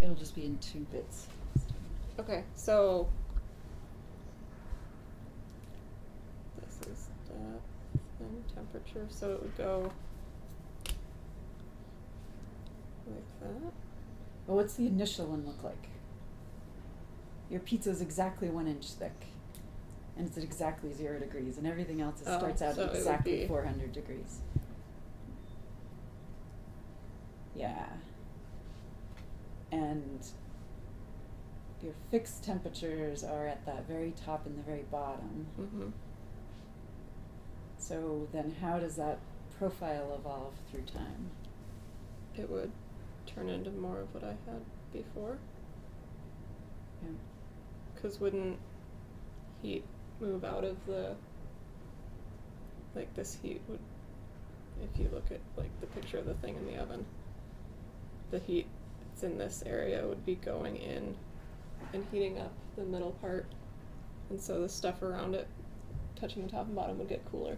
It'll just be in 2 bits. Okay, so this is depth and temperature, so it would go like that. Well, what's the initial one look like? Your pizza is exactly 1 inch thick, and it's at exactly 0 degrees, and everything else starts out so at it would exactly be 400 degrees. Yeah. And your fixed temperatures are at that very top and the very bottom. Mm-hmm. So then how does that profile evolve through time? It would turn into more of what I had before. Yeah. Because wouldn't heat move out of the, like this heat would, if you look at like the picture of the thing in the oven, the heat that's in this area would be going in and heating up the middle part, and so the stuff around it touching the top and bottom would get cooler.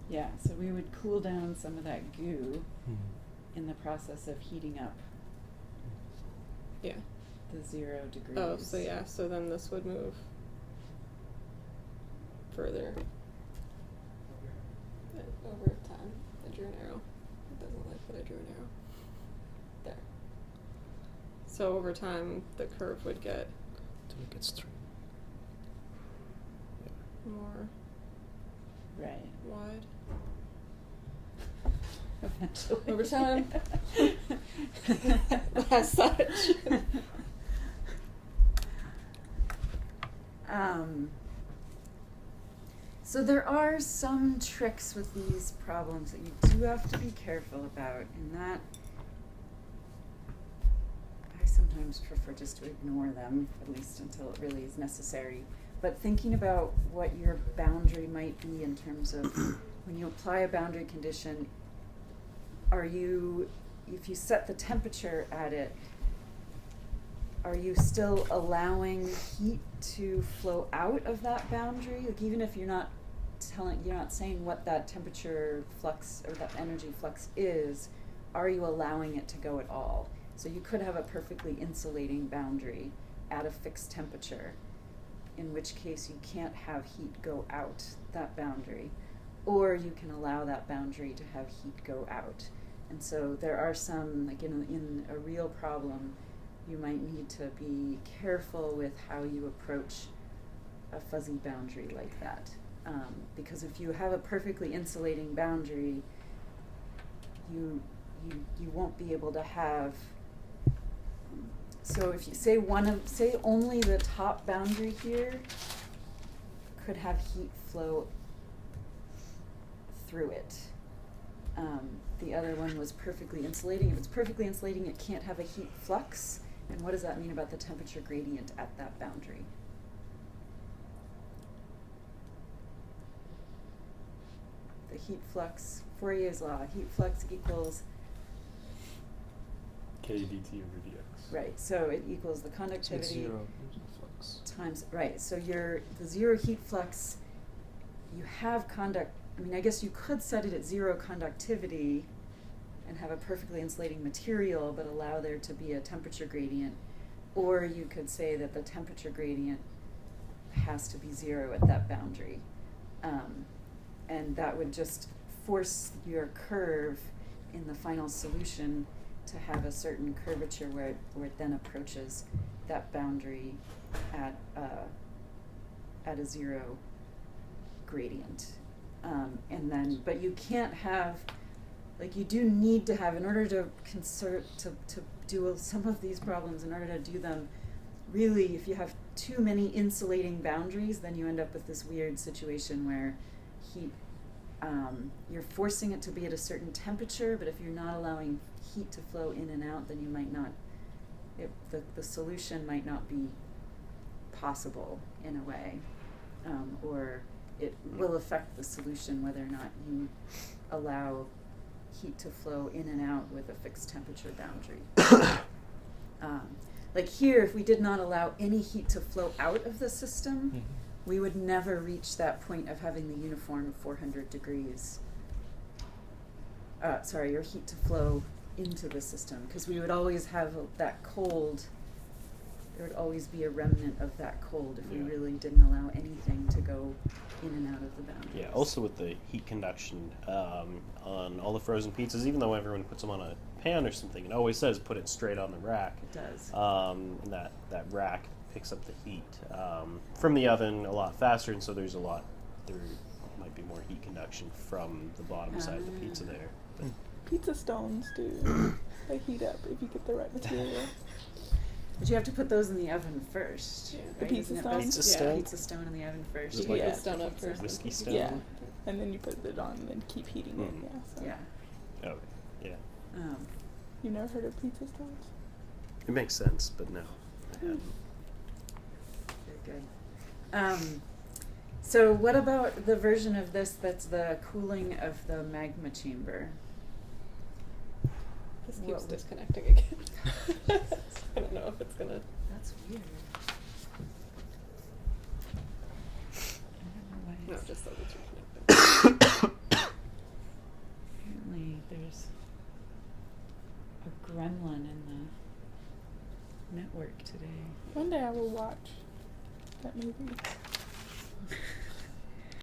Yeah, so we would cool down some of that goo in the process of heating up Yeah. the 0 degrees. Oh, so yeah, so then this would move further over time. I drew an arrow. It doesn't like that I drew an arrow. There. So over time, the curve would get Till it gets straight. more Right. wide. Eventually. Over time. As such. So there are some tricks with these problems that you do have to be careful about, and that I sometimes prefer just to ignore them, at least until it really is necessary. But thinking about what your boundary might be in terms of when you apply a boundary condition, if you set the temperature at it, are you still allowing heat to flow out of that boundary? Like even if you're not saying what that temperature flux or that energy flux is, are you allowing it to go at all? So you could have a perfectly insulating boundary at a fixed temperature, in which case you can't have heat go out that boundary, or you can allow that boundary to have heat go out. And so there are some, like in a real problem, you might need to be careful with how you approach a fuzzy boundary like that. Because if you have a perfectly insulating boundary, you won't be able to have. So if you say only the top boundary here could have heat flow through it. The other one was perfectly insulating. If it's perfectly insulating, it can't have a heat flux. And what does that mean about the temperature gradient at that boundary? The heat flux, Fourier's law, heat flux equals K dt over dx. right, so it equals the So it's conductivity 0 flux. times, right, so the 0 heat flux, you have I guess you could set it at 0 conductivity and have a perfectly insulating material but allow there to be a temperature gradient, or you could say that the temperature gradient has to be 0 at that boundary. And that would just force your curve in the final solution to have a certain curvature where it then approaches that boundary at a 0 gradient. But you can't have, like you do need to have, in order to do some of these problems, in order to do them, really if you have too many insulating boundaries, then you end up with this weird situation where heat, you're forcing it to be at a certain temperature, but if you're not allowing heat to flow in and out, then you might not, the solution might not be possible in a way, or it will affect the solution whether or not you allow heat to flow in and out with a fixed temperature boundary. Like here, if we did not allow any heat to flow out of the system, we would never reach that point of having the uniform 400 degrees. Or heat to flow into the system, because we would always have that cold. There would always be a remnant of that cold if we Yeah. really didn't allow anything to go in and out of the boundaries. Yeah, also with the heat conduction on all the frozen pizzas, even though everyone puts them on a pan or something, it always says put it straight on the rack. It does. And that rack picks up the heat from the oven a lot faster, and so there might be more heat conduction from the bottom side of the pizza there. But Pizza stones do. They heat up if you get the right material. But you have to put those in the oven first. Yeah. Right? The pizza Isn't it stone? best Pizza to put stone? Pizza stone in the oven first. Just You like heat a the stone up first. whiskey and- stone? Yeah. And then you put it on and then keep heating it. Mm. Yeah. So. Yeah. oh, yeah, You've never heard of pizza stones? it makes sense, but no, I hadn't. Very good. So what about the version of this that's the cooling of the magma chamber? This What keeps would- disconnecting again. I don't know if it's gonna. That's weird. I don't know why No, it's just so it's reconnected. apparently there's a gremlin in the network today. One day I will watch that movie.